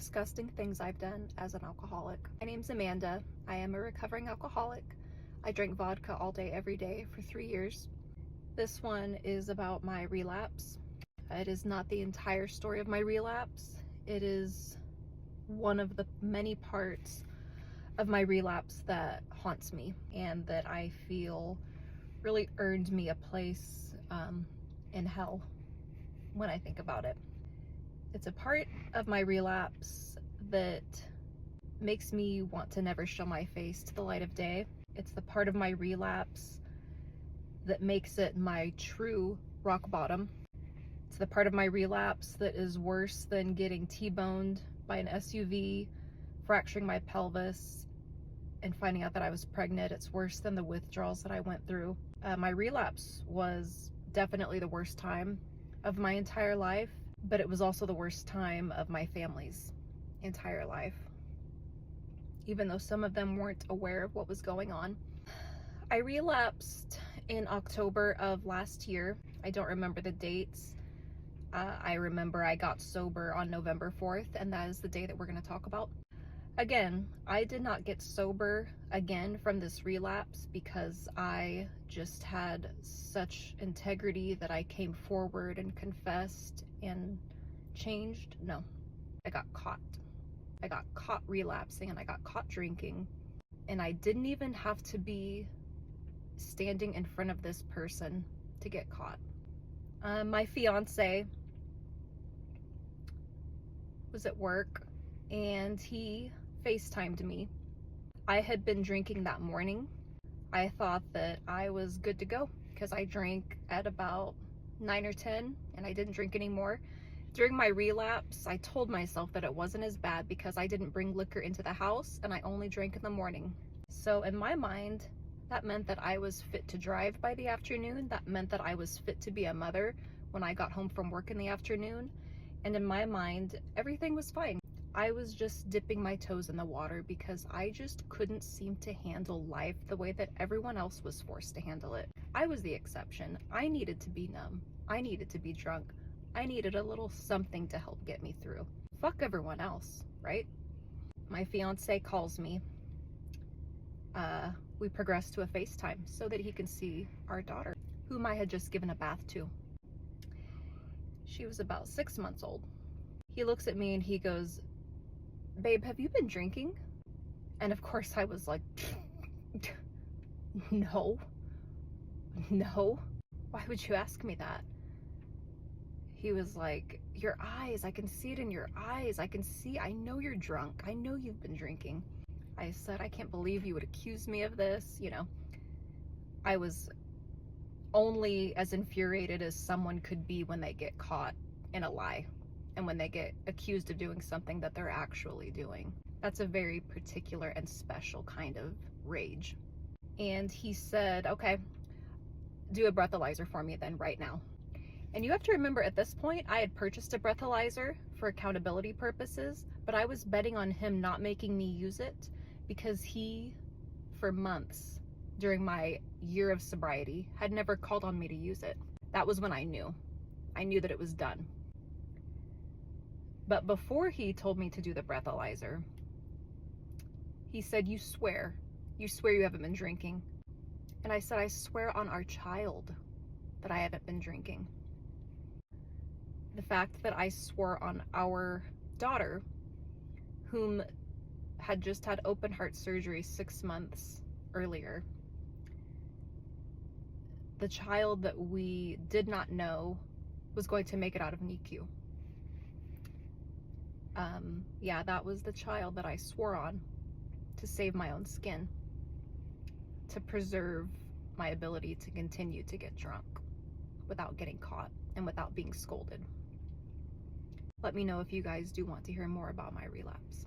disgusting things I've done as an alcoholic. My name's Amanda. I am a recovering alcoholic. I drank vodka all day, every day for 3 years. This one is about my relapse. It is not the entire story of my relapse. It is one of the many parts of my relapse that haunts me and that I feel really earned me a place in hell when I think about it. It's a part of my relapse that makes me want to never show my face to the light of day. It's the part of my relapse that makes it my true rock bottom. It's the part of my relapse that is worse than getting T-boned by an SUV, fracturing my pelvis, and finding out that I was pregnant. It's worse than the withdrawals that I went through. My relapse was definitely the worst time of my entire life, but it was also the worst time of my family's entire life, even though some of them weren't aware of what was going on. I relapsed in October of last year. I don't remember the dates. I remember I got sober on November 4th, and that is the day that we're going to talk about. Again, I did not get sober again from this relapse because I just had such integrity that I came forward and confessed and changed. No, I got caught. I got caught relapsing and I got caught drinking, and I didn't even have to be standing in front of this person to get caught. My fiance was at work and he FaceTimed me. I had been drinking that morning. I thought that I was good to go because I drank at about 9 or 10 and I didn't drink anymore. During my relapse, I told myself that it wasn't as bad because I didn't bring liquor into the house and I only drank in the morning. So in my mind, that meant that I was fit to drive by the afternoon. That meant that I was fit to be a mother when I got home from work in the afternoon. And in my mind, everything was fine. I was just dipping my toes in the water because I just couldn't seem to handle life the way that everyone else was forced to handle it. I was the exception. I needed to be numb. I needed to be drunk. I needed a little something to help get me through. Fuck everyone else, right? My fiance calls me. We progress to a FaceTime so that he can see our daughter, whom I had just given a bath to. She was about 6 months old. He looks at me and he goes, "Babe, have you been drinking?" And of course I was like, no. Why would you ask me that? He was like, "Your eyes, I can see it in your eyes. I know you're drunk. I know you've been drinking." I said, "I can't believe you would accuse me of this." You know, I was only as infuriated as someone could be when they get caught in a lie and when they get accused of doing something that they're actually doing. That's a very particular and special kind of rage. And he said, "Okay, do a breathalyzer for me then right now." And you have to remember, at this point, I had purchased a breathalyzer for accountability purposes, but I was betting on him not making me use it because he, for months during my year of sobriety, had never called on me to use it. That was when I knew. I knew that it was done. But before he told me to do the breathalyzer, he said, you swear you haven't been drinking." And I said, "I swear on our child that I haven't been drinking." The fact that I swore on our daughter, whom had just had open heart surgery 6 months earlier, the child that we did not know was going to make it out of NICU. Yeah, that was the child that I swore on to save my own skin, to preserve my ability to continue to get drunk without getting caught and without being scolded. Let me know if you guys do want to hear more about my relapse.